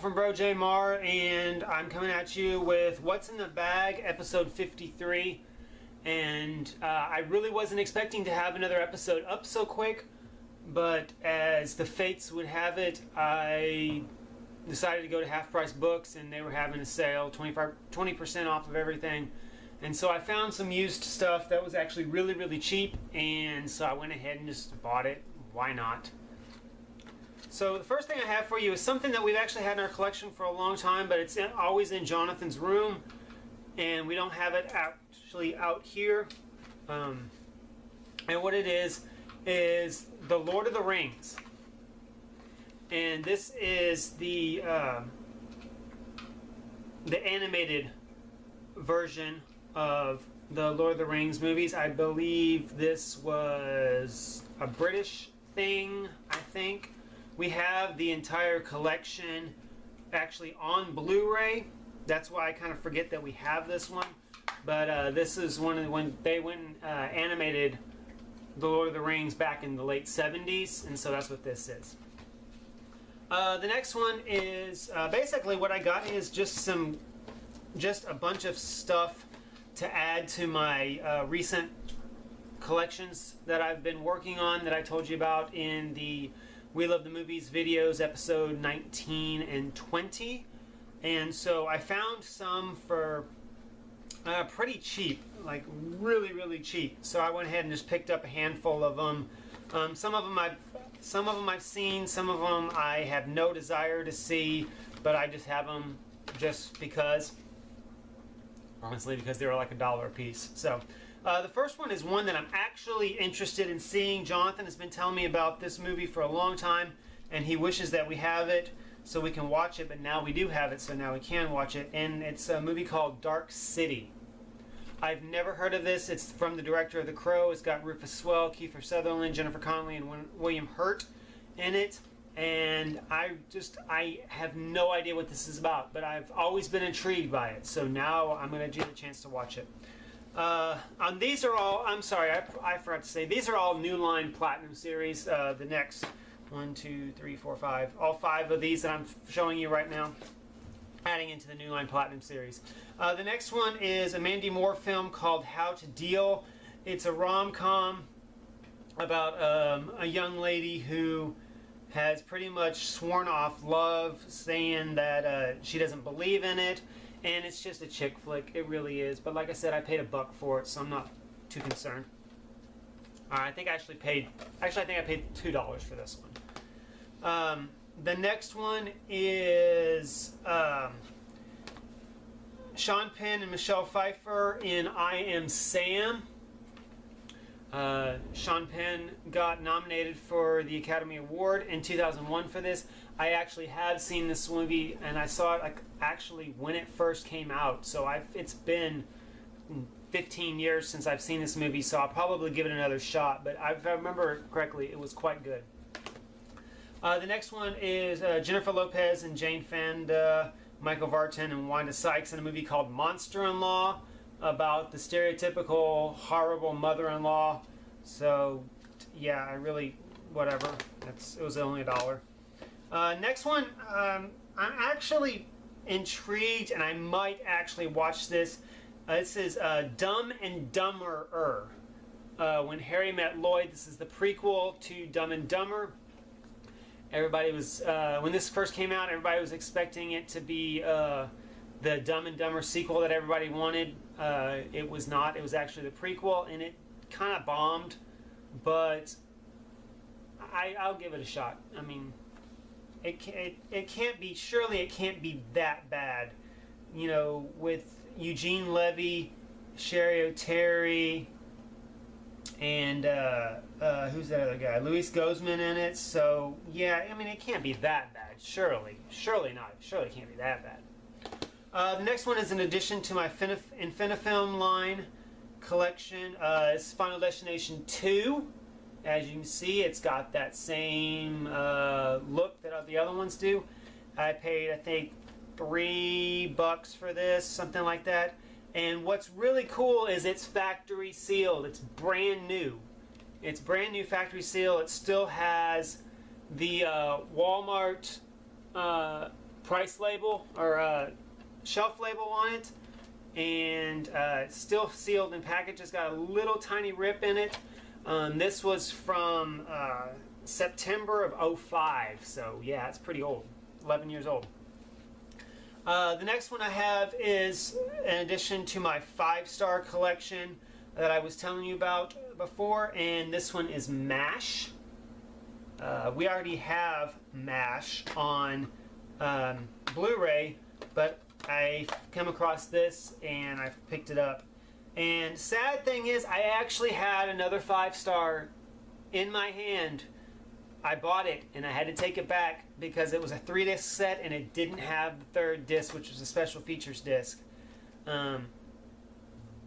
from Bro J Mar, and I'm coming at you with What's in the Bag, episode 53. And I really wasn't expecting to have another episode up so quick, but as the fates would have it, I decided to go to Half Price Books, and they were having a sale, 20% off of everything. And so I found some used stuff that was actually really cheap, and so I went ahead and just bought it. Why not? So the first thing I have for you is something that we've actually had in our collection for a long time, but it's always in Jonathan's room, and we don't have it actually out here. And what it is the Lord of the Rings. And this is the animated version of the Lord of the Rings movies. I believe this was a British thing, I think. We have the entire collection actually on Blu-ray. That's why I kind of forget that we have this one. But this is one of when they went and animated the Lord of the Rings back in the late 70s, and so that's what this is. The next one is basically what I got is just a bunch of stuff to add to my recent collections that I've been working on that I told you about in the We Love the Movies videos, episode 19 and 20. And so I found some for pretty cheap, like really cheap. So I went ahead and just picked up a handful of them. Some of them I've seen, some of them I have no desire to see, but I just have them just because. Honestly, because they were like $1 a piece. So the first one is one that I'm actually interested in seeing. Jonathan has been telling me about this movie for a long time, and he wishes that we have it so we can watch it, but now we do have it, so now we can watch it. And it's a movie called Dark City. I've never heard of this. It's from the director of The Crow. It's got Rufus Swell, Kiefer Sutherland, Jennifer Connelly, and William Hurt in it. And I have no idea what this is about, but I've always been intrigued by it. So now I'm going to get a chance to watch it. These are all, I'm sorry, I forgot to say, these are all New Line Platinum series. The next 1, 2, 3, 4, 5, all 5 of these that I'm showing you right now, adding into the New Line Platinum series. The next one is a Mandy Moore film called How to Deal. It's a rom-com about a young lady who has pretty much sworn off love, saying that she doesn't believe in it, and it's just a chick flick. It really is. But like I said, I paid $1 for it, so I'm not too concerned. I think I actually paid. Actually, I think I paid $2 for this one. The next one is Sean Penn and Michelle Pfeiffer in I Am Sam. Sean Penn got nominated for the Academy Award in 2001 for this. I actually have seen this movie, and I saw it actually when it first came out. So it's been 15 years since I've seen this movie, so I'll probably give it another shot. But if I remember correctly, it was quite good. The next one is Jennifer Lopez and Jane Fonda, Michael Vartan and Wanda Sykes in a movie called Monster-in-Law, about the stereotypical horrible mother-in-law. So yeah, whatever. It was only $1. Next one, I'm actually intrigued, and I might actually watch this. This is Dumb and Dumberer. When Harry Met Lloyd. This is the prequel to Dumb and Dumber. Everybody was when this first came out, everybody was expecting it to be the Dumb and Dumber sequel that everybody wanted. It was not. It was actually the prequel, and it kind of bombed, but I'll give it a shot. I mean, it can't be, surely it can't be that bad. You know, with Eugene Levy, Sherry O'Terry, and who's that other guy? Luis Guzman in it. So yeah, I mean, it can't be that bad. Surely not. Surely it can't be that bad. The next one is an addition to my Infinifilm line collection. It's Final Destination 2. As you can see, it's got that same look that the other ones do. I paid, I think, $3 for this, something like that. And what's really cool is it's factory sealed. It's brand new. It's brand new factory seal. It still has the Walmart price label or shelf label on it, and still sealed and packaged. It's got a little tiny rip in it. This was from September of '05, so yeah, it's pretty old, 11 years old. The next one I have is an addition to my 5-star collection that I was telling you about before, and this one is MASH. We already have MASH on Blu-ray, but I came across this and I picked it up. And sad thing is, I actually had another 5-star in my hand. I bought it and I had to take it back because it was a 3-disc set and it didn't have the 3rd disc, which was a special features disc. And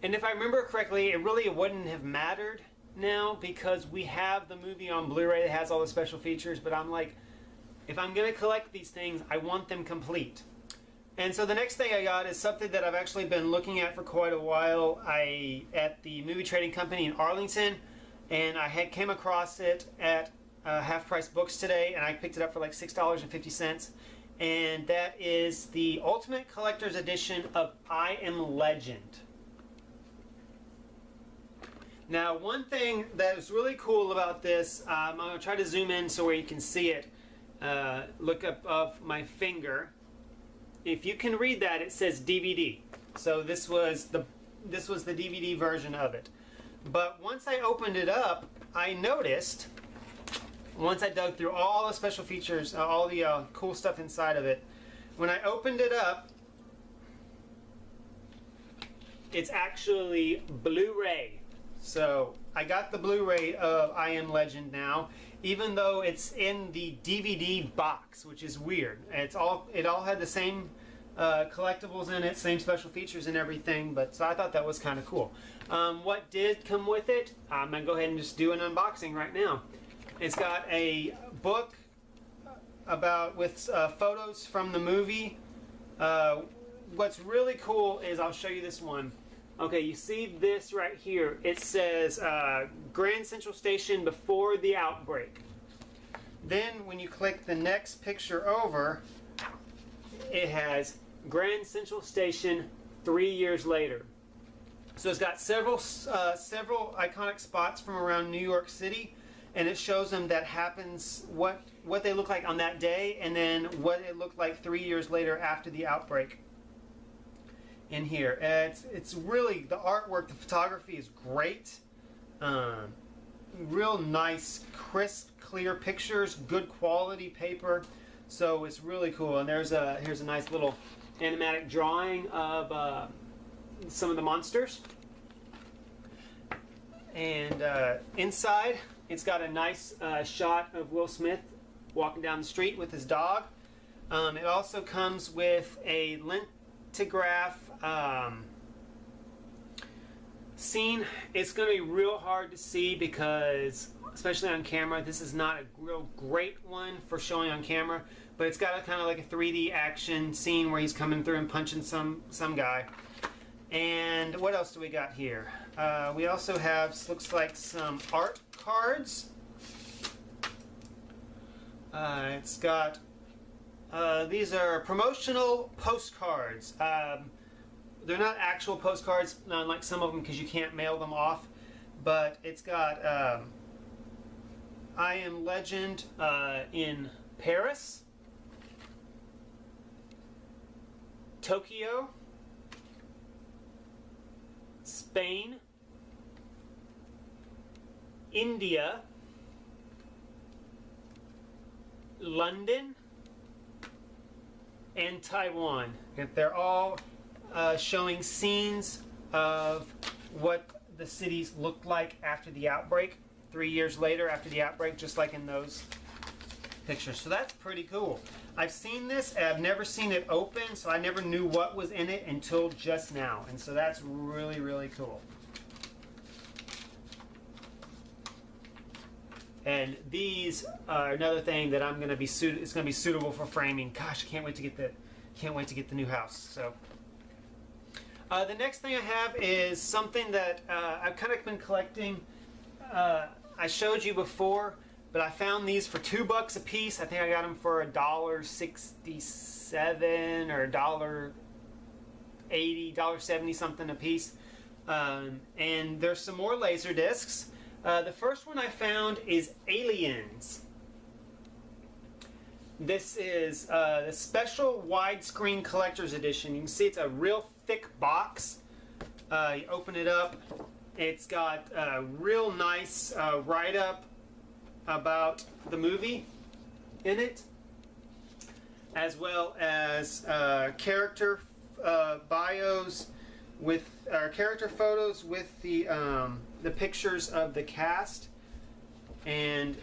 if I remember correctly, it really wouldn't have mattered now because we have the movie on Blu-ray that has all the special features, but I'm like, if I'm going to collect these things, I want them complete. And so the next thing I got is something that I've actually been looking at for quite a while. At the movie trading company in Arlington, and I came across it at Half Price Books today, and I picked it up for like $6.50. And that is the Ultimate Collector's Edition of I Am Legend. Now, one thing that is really cool about this, I'm going to try to zoom in so where you can see it. Look up of my finger. If you can read that, it says DVD. So this was the DVD version of it. But once I opened it up, I noticed, once I dug through all the special features, all the cool stuff inside of it, when I opened it up, it's actually Blu-ray. So I got the Blu-ray of I Am Legend now, even though it's in the DVD box, which is weird. It all had the same collectibles in it, same special features and everything, but so I thought that was kind of cool. What did come with it? I'm going to go ahead and just do an unboxing right now. It's got a book with photos from the movie. What's really cool is, I'll show you this one. Okay, you see this right here. It says Grand Central Station before the outbreak. Then when you click the next picture over, it has Grand Central Station 3 years later. So it's got several iconic spots from around New York City, and it shows them that happens, what they look like on that day, and then what it looked like 3 years later after the outbreak. In here, it's really, the artwork, the photography is great. Real nice, crisp, clear pictures, good quality paper. So it's really cool. And here's a nice little animatic drawing of some of the monsters. And inside, it's got a nice shot of Will Smith walking down the street with his dog. It also comes with a lithograph scene. It's going to be real hard to see because, especially on camera, this is not a real great one for showing on camera, but it's got a kind of like a 3D action scene where he's coming through and punching some guy. And what else do we got here? We also have, looks like, some art cards. It's got, these are promotional postcards. They're not actual postcards, unlike some of them, because you can't mail them off. But it's got I Am Legend in Paris, Tokyo, Spain, India, London, and Taiwan. They're all showing scenes of what the cities looked like after the outbreak, 3 years later after the outbreak, just like in those pictures. So that's pretty cool. I've seen this, and I've never seen it open, so I never knew what was in it until just now. And so that's really, really cool. And these are another thing that I'm going to be it's going to be suitable for framing. Gosh, I can't wait to get the new house. So the next thing I have is something that I've kind of been collecting. I showed you before but I found these for $2 a piece. I think I got them for $1.67 or $1.80, $1.70 something a piece. And there's some more laser discs. The first one I found is Aliens. This is the special widescreen collector's edition. You can see it's a real thick box. You open it up, it's got a real nice write-up about the movie in it, as well as character bios with character photos with the pictures of the cast. And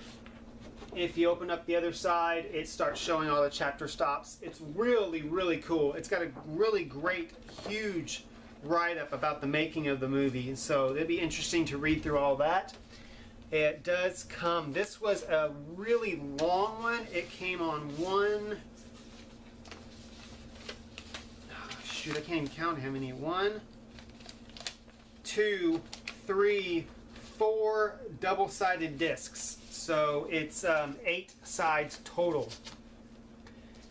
if you open up the other side, it starts showing all the chapter stops. It's really, really cool. It's got a really great, huge write-up about the making of the movie, and so it'd be interesting to read through all that. It does come, this was a really long one. It came on one, shoot, I can't even count how many. 1, 2, 3, 4 double-sided discs. So it's 8 sides total.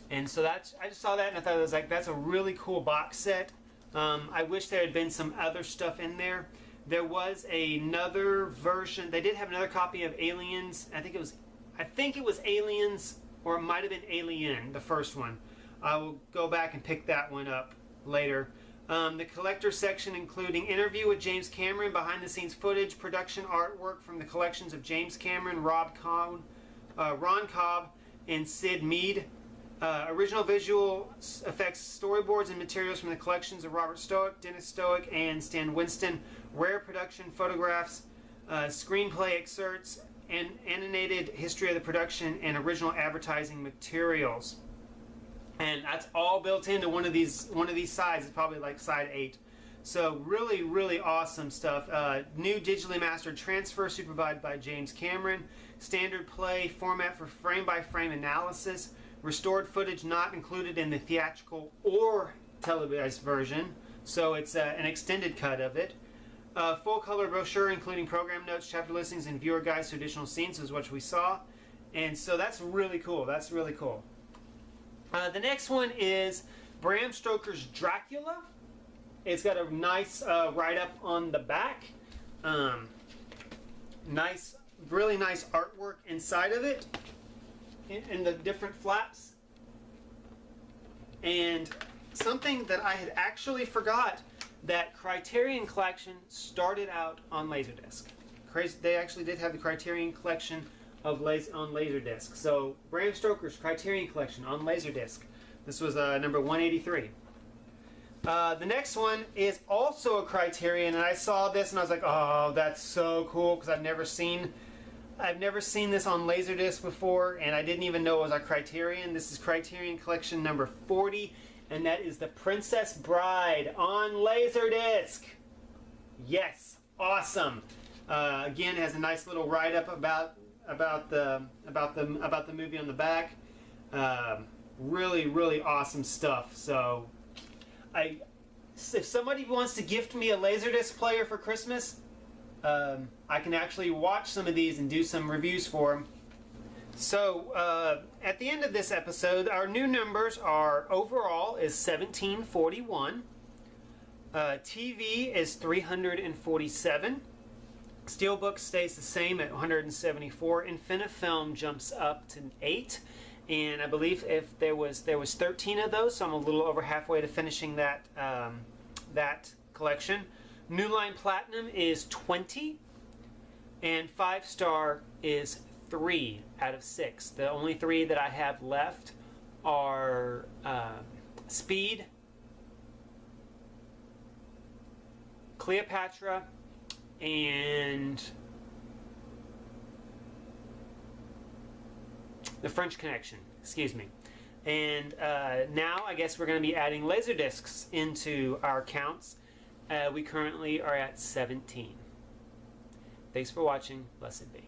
And so that's, I just saw that and I thought it was like, that's a really cool box set. I wish there had been some other stuff in there. There was another version. They did have another copy of Aliens. I think it was Aliens, or it might have been Alien, the first one. I will go back and pick that one up later. The collector section including interview with James Cameron, behind the scenes footage, production artwork from the collections of James Cameron, Ron Cobb, and Sid Mead. Original visual effects storyboards and materials from the collections of Robert Stoic, Dennis Stoic, and Stan Winston. Rare production photographs, screenplay excerpts, and animated history of the production, and original advertising materials. And that's all built into one of these sides. It's probably like side 8. So really, really awesome stuff. New digitally mastered transfer supervised by James Cameron. Standard play format for frame-by-frame analysis. Restored footage not included in the theatrical or televised version. So it's an extended cut of it. Full color brochure including program notes, chapter listings, and viewer guides to additional scenes is what we saw. And so that's really cool. That's really cool. The next one is Bram Stoker's Dracula. It's got a nice write-up on the back. Nice, really nice artwork inside of it, in the different flaps. And something that I had actually forgot, that Criterion Collection started out on Laserdisc. They actually did have the Criterion Collection on Laserdisc. So Bram Stoker's Criterion Collection on Laserdisc. This was number 183. The next one is also a Criterion, and I saw this and I was like, oh, that's so cool, because I've never seen this on Laserdisc before, and I didn't even know it was a Criterion. This is Criterion Collection number 40, and that is The Princess Bride on Laserdisc. Yes, awesome. Again, it has a nice little write-up about the movie on the back. Really, really awesome stuff. So, if somebody wants to gift me a Laserdisc player for Christmas, I can actually watch some of these and do some reviews for them. So, at the end of this episode, our new numbers are, overall is 1741. TV is 347. Steelbook stays the same at 174. Infinifilm jumps up to 8. And I believe if there was 13 of those, so I'm a little over halfway to finishing that collection. New Line Platinum is 20, and 5-star is 3 out of 6. The only 3 that I have left are Speed, Cleopatra, and The French Connection, excuse me. And now I guess we're going to be adding Laserdiscs into our counts. We currently are at 17. Thanks for watching. Blessed be.